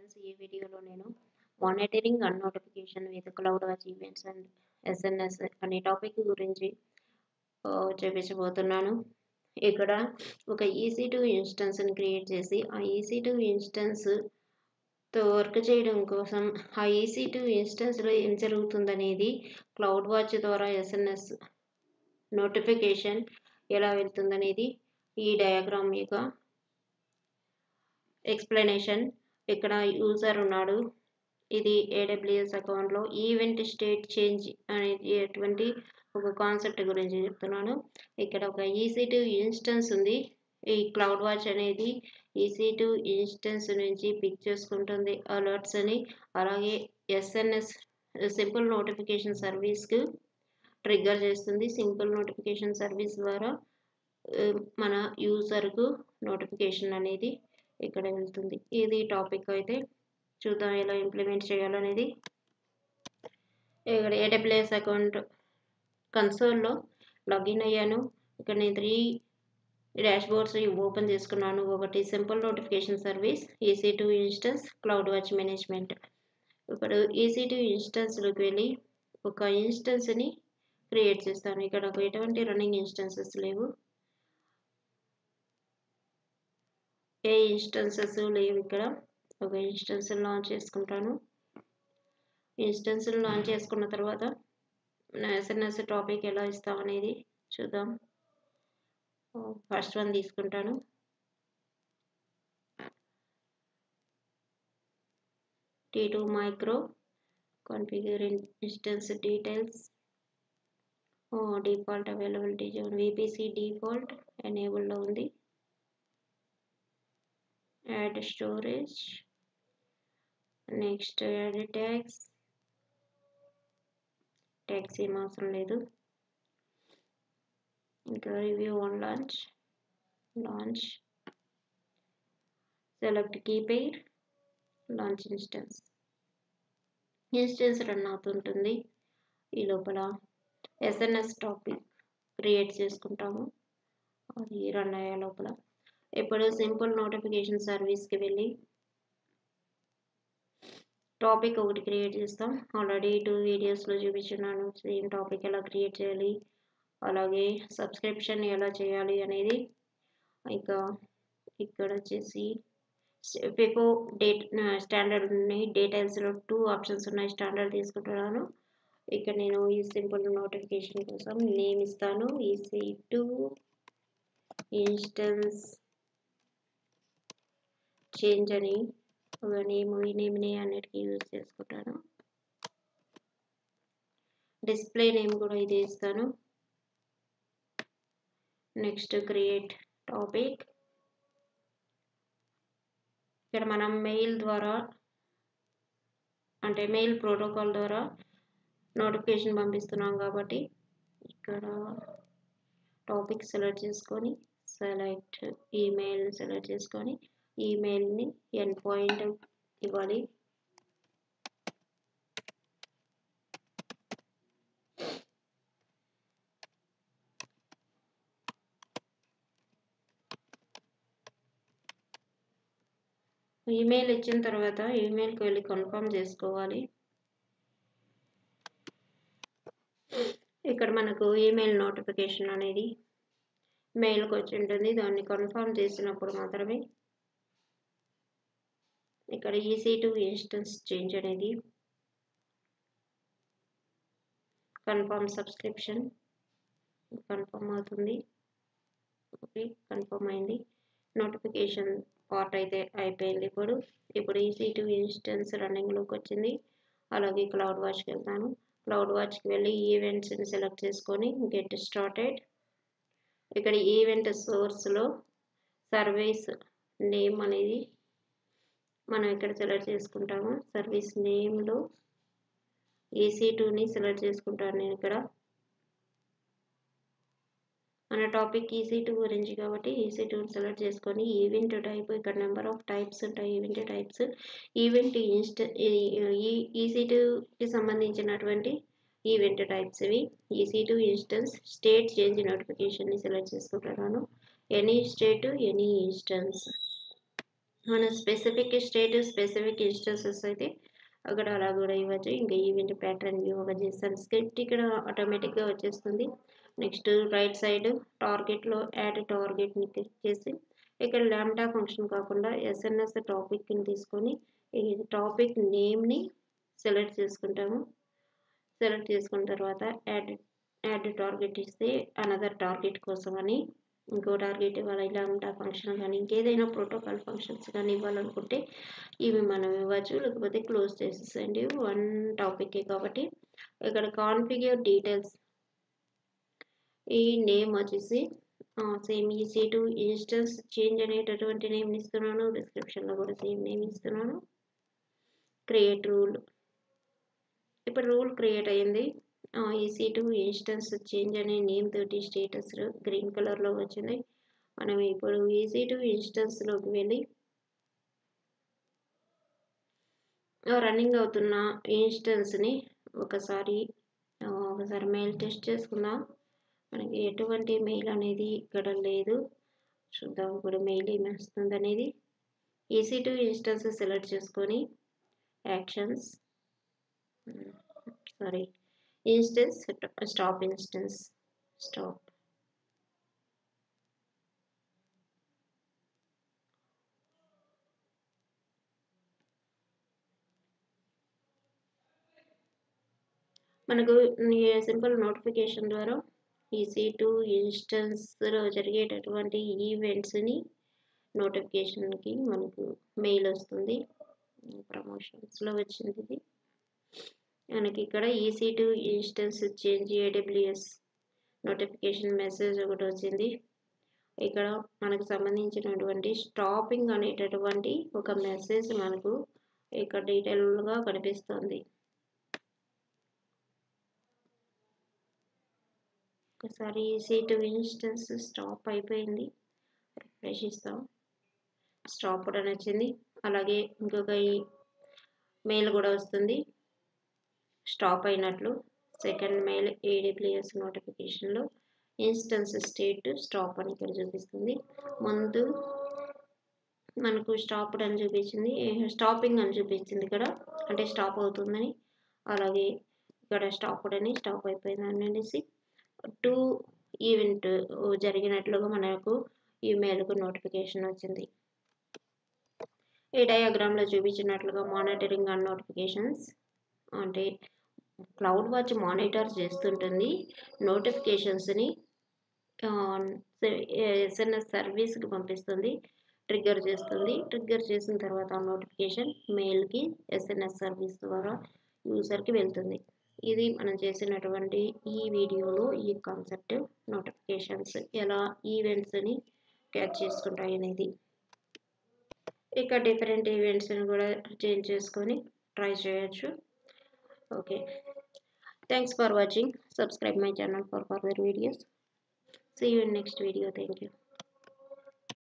Friends, ఈ వీడియోలో నేను monitoring and notification with cloud watch events and SNS అనే టాపిక్ గురించి చూపించబోతున్నాను. ఇక్కడ ఒక EC2 ఇన్స్టెన్స్ని క్రియేట్ చేసి ఆ EC2 ఇన్స్టెన్స్తో వర్క్ చేయడం కోసం ఆ EC2 ఇన్స్టెన్స్లో ఏం జరుగుతుందనేది క్లౌడ్ వాచ్ ద్వారా ఎస్ఎన్ఎస్ నోటిఫికేషన్ ఎలా వెళ్తుందనేది ఈ డయాగ్రామ్ యొక్క ఎక్స్ప్లెనేషన్. ఇక్కడ యూజర్ ఉన్నాడు. ఇది AWS అకౌంట్లో ఈవెంట్ స్టేట్ చేంజ్ అనేది ఎటువంటి ఒక కాన్సెప్ట్ గురించి చెప్తున్నాను. ఇక్కడ ఒక EC2 ఇన్స్టెన్స్ ఉంది. ఈ క్లౌడ్ వాచ్ అనేది EC2 ఇన్స్టెన్స్ నుంచి పిక్ చేసుకుంటుంది అలర్ట్స్ అని. అలాగే ఎస్ఎన్ఎస్ సింపుల్ నోటిఫికేషన్ సర్వీస్కు ట్రిగ్గర్ చేస్తుంది. సింపుల్ నోటిఫికేషన్ సర్వీస్ ద్వారా మన యూజర్కు నోటిఫికేషన్ అనేది ఇక్కడ వెళ్తుంది. ఇది టాపిక్. అయితే చూద్దాం ఎలా ఇంప్లిమెంట్ చేయాలనేది. ఇక్కడ AWS అకౌంట్ కన్సోల్లో లాగిన్ అయ్యాను. ఇక్కడ నేను 3 డాష్ బోర్డ్స్ ఓపెన్ చేసుకున్నాను. ఒకటి simple notification service, EC2 instance, cloud watch management. ఇప్పుడు EC2 ఇన్స్టెన్స్లోకి వెళ్ళి ఒక ఇన్స్టెన్స్ని క్రియేట్ చేస్తాను. ఇక్కడ నాకు ఎటువంటి రన్నింగ్ ఇన్స్టెన్సెస్ లేవు. ఏ ఇన్స్టెన్సెస్ లేవు. ఇక్కడ ఒక ఇన్స్టెన్స్ లాంచ్ చేసుకుంటాను. ఇన్స్టెన్స్ లాంచ్ చేసుకున్న తర్వాత ఎస్ఎన్ఎస్ టాపిక్ ఎలా ఇస్తాం అనేది చూద్దాం. ఫస్ట్ వన్ తీసుకుంటాను. T2 micro configure instance details, default availability zone, VPC default ఎనేబుల్లో ఉంది. Add storage, next add tags ఏం అవసరం లేదు. ఇంకా review and launch select key pair, launch instance run అవుతుంటుంది. ఈ లోపల ఎస్ఎన్ఎస్ టాపిక్ క్రియేట్ చేసుకుంటాము. అది రన్ అయ్యే లోపల ఇప్పుడు సింపుల్ నోటిఫికేషన్ సర్వీస్కి వెళ్ళి టాపిక్ ఒకటి క్రియేట్ చేస్తాం. ఆల్రెడీ 2 వీడియోస్లో చూపించున్నాను సేమ్ టాపిక్ ఎలా క్రియేట్ చేయాలి, అలాగే సబ్స్క్రిప్షన్ ఎలా చేయాలి అనేది. ఇంకా ఇక్కడ వచ్చేసి FIFO స్టాండర్డ్ ఉన్నాయి. డీటెయిల్స్లో 2 ఆప్షన్స్ ఉన్నాయి. స్టాండర్డ్ తీసుకుంటున్నాను. ఇక్కడ నేను ఈ సింపుల్ నోటిఫికేషన్ కోసం నేమ్ ఇస్తాను. EC2 ఇన్స్టెన్స్ చేంజ్ అని ఒక నేమ్ని అన్నిటికీ యూజ్ చేసుకుంటాను. డిస్ప్లే నేమ్ కూడా ఇదే ఇస్తాను. Next create topic. ఇక్కడ మనం మెయిల్ ద్వారా అంటే మెయిల్ ప్రోటోకాల్ ద్వారా నోటిఫికేషన్ పంపిస్తున్నాం కాబట్టి ఇక్కడ టాపిక్ సెలెక్ట్ చేసుకొని సెలెక్ట్ ఈమెయిల్ సెలెక్ట్ చేసుకొని ఈమెయిల్ని ఎండ్ పాయింట్ ఇవ్వాలి. ఈమెయిల్ ఇచ్చిన తర్వాత ఈమెయిల్కి వెళ్ళి కన్ఫర్మ్ చేసుకోవాలి. ఇక్కడ మనకు ఈమెయిల్ నోటిఫికేషన్ అనేది మెయిల్కి వచ్చి ఉంటుంది. దాన్ని కన్ఫర్మ్ చేసినప్పుడు మాత్రమే ఇక్కడ EC2 ఇన్స్టెన్స్ చేంజ్ అనేది కన్ఫర్మ్ సబ్స్క్రిప్షన్ కన్ఫర్మ్ అవుతుంది. ఓకే, కన్ఫర్మ్ అయింది. నోటిఫికేషన్ పార్ట్ అయితే అయిపోయింది. ఇప్పుడు EC2 ఇన్స్టెన్స్ రన్నింగ్లోకి వచ్చింది. అలాగే క్లౌడ్ వాచ్కి వెళ్తాను. క్లౌడ్ వాచ్కి వెళ్ళి ఈవెంట్స్ని సెలెక్ట్ చేసుకొని గెట్ స్టార్టెడ్. ఇక్కడ ఈవెంట్ సోర్స్లో సర్వీస్ నేమ్ అనేది మనం ఇక్కడ సెలెక్ట్ చేసుకుంటాము. సర్వీస్ నేమ్లో EC2ని సెలెక్ట్ చేసుకుంటాను. నేను ఇక్కడ మన టాపిక్ EC2 గురించి కాబట్టి EC2ని సెలెక్ట్ చేసుకొని ఈవెంట్ టైప్, ఇక్కడ నెంబర్ ఆఫ్ టైప్స్ ఉంటాయి. ఈవెంట్ టైప్స్ ఈవెంట్ EC2కి సంబంధించినటువంటి ఈవెంట్ టైప్స్ ఇవి. EC2 ఇన్స్టెన్స్ స్టేట్ చేంజ్ నోటిఫికేషన్ని సెలెక్ట్ చేసుకుంటున్నాను. ఎనీ స్టేట్ ఎనీ ఇన్స్టెన్స్ మన స్పెసిఫిక్ స్టేట్ స్పెసిఫిక్ ఇన్స్టెన్సెస్ అయితే అక్కడ అలా కూడా ఇవ్వచ్చు. ఇంకా ఈవెంట్ ప్యాటర్న్ వ్యూ ఒక చేస్తాను స్క్రిప్ట్ ఇక్కడ ఆటోమేటిక్గా వచ్చేస్తుంది. నెక్స్ట్ రైట్ సైడ్ టార్గెట్లో యాడ్ టార్గెట్ని క్లిక్ చేసి ఇక్కడ ల్యాండా ఫంక్షన్ కాకుండా ఎస్ఎన్ఎస్ టాపిక్ని తీసుకొని ఈ టాపిక్ నేమ్ని సెలెక్ట్ చేసుకుంటాము. సెలెక్ట్ చేసుకున్న తర్వాత యాడ్ టార్గెట్ ఇస్తే అనదర్ టార్గెట్ కోసం అని ఇంకో టార్గెట్ ఇవ్వాలి. ల్యాండా ఫంక్షన్ కానీ ఇంకేదైనా ప్రోటోకాల్ ఫంక్షన్స్ కానీ ఇవ్వాలనుకుంటే ఇవి మనం ఇవ్వచ్చు. లేకపోతే క్లోజ్ చేసేసండి, వన్ టాపికే కాబట్టి. ఇక్కడ కాన్ఫిగర్ డీటెయిల్స్ ఈ నేమ్ వచ్చేసి సేమ్ EC2 ఇన్స్టెన్స్ చేంజ్ అనేటటువంటి నేమ్ ఇస్తున్నాను. డిస్క్రిప్షన్లో కూడా సేమ్ నేమ్ ఇస్తున్నాను. క్రియేట్ రూల్, ఇప్పుడు రూల్ క్రియేట్ అయ్యింది. EC2 ఇన్స్టెన్స్ చేంజ్ అనే నేమ్ తోటి స్టేటస్ గ్రీన్ కలర్లో వచ్చింది. మనం ఇప్పుడు EC2 ఇన్స్టెన్స్లోకి వెళ్ళి రన్నింగ్ అవుతున్న ఇన్స్టెన్స్ని ఒకసారి మెయిల్ టెస్ట్ చేసుకుందాం. మనకి ఎటువంటి మెయిల్ అనేది ఇక్కడ లేదు. చూద్దాం ఇప్పుడు మెయిల్ ఏమి వస్తుంది అనేది. EC2 ఇన్స్టెన్స్ సెలెక్ట్ చేసుకొని actions instance stop instance stop. మనకు సింపుల్ నోటిఫికేషన్ ద్వారా EC2 ఇన్స్టెన్స్లో జరిగేటటువంటి ఈవెంట్స్ని నోటిఫికేషన్కి మనకు మెయిల్ వస్తుంది. ప్రమోషన్స్లో వచ్చింది ఇది. మనకి ఇక్కడ EC2 instance change AWS notification message ఒకటి వచ్చింది. ఇక్కడ మనకు సంబంధించినటువంటి స్టాపింగ్ అనేటటువంటి ఒక మెసేజ్ మనకు ఇక్కడ డీటెయిల్గా కనిపిస్తుంది. ఒకసారి EC2 ఇన్స్టెన్స్ స్టాప్ అయిపోయింది. రిఫ్రెష్ ఇస్తాం, స్టాప్ అని వచ్చింది. అలాగే ఇంకొక మెయిల్ కూడా వస్తుంది స్టాప్ అయినట్లు. సెకండ్ మెయిల్ AWS నోటిఫికేషన్లో ఇన్స్టెన్స్ స్టేట్ స్టాప్ అని ఇక్కడ చూపిస్తుంది. ముందు మనకు స్టాప్డ్ అని చూపించింది, స్టాపింగ్ అని చూపించింది ఇక్కడ, అంటే స్టాప్ అవుతుందని. అలాగే ఇక్కడ స్టాప్డ్ అని స్టాప్ అయిపోయిందని అనేసి 2 ఈవెంట్ జరిగినట్లుగా మనకు ఈమెయిల్కు నోటిఫికేషన్ వచ్చింది. ఈ డయాగ్రామ్లో చూపించినట్లుగా మానిటరింగ్ అండ్ నోటిఫికేషన్స్ అంటే క్లౌడ్ వాచ్ మానిటర్ చేస్తుంటుంది నోటిఫికేషన్స్ని SMS సర్వీస్కి పంపిస్తుంది, ట్రిగ్గర్ చేస్తుంది. ట్రిగ్గర్ చేసిన తర్వాత నోటిఫికేషన్ మెయిల్కి SMS సర్వీస్ ద్వారా యూజర్కి వెళ్తుంది. ఇది మనం చేసినటువంటి ఈ వీడియోలో ఈ కాన్సెప్ట్ నోటిఫికేషన్స్ ఎలా ఈవెంట్స్ని క్యాచ్ చేసుకుంటాయి అనేది. ఇక డిఫరెంట్ ఈవెంట్స్ని కూడా చేంజ్ చేసుకొని ట్రై చేయొచ్చు. Okay, thanks for watching. Subscribe my channel for further videos. See you in next video. Thank you.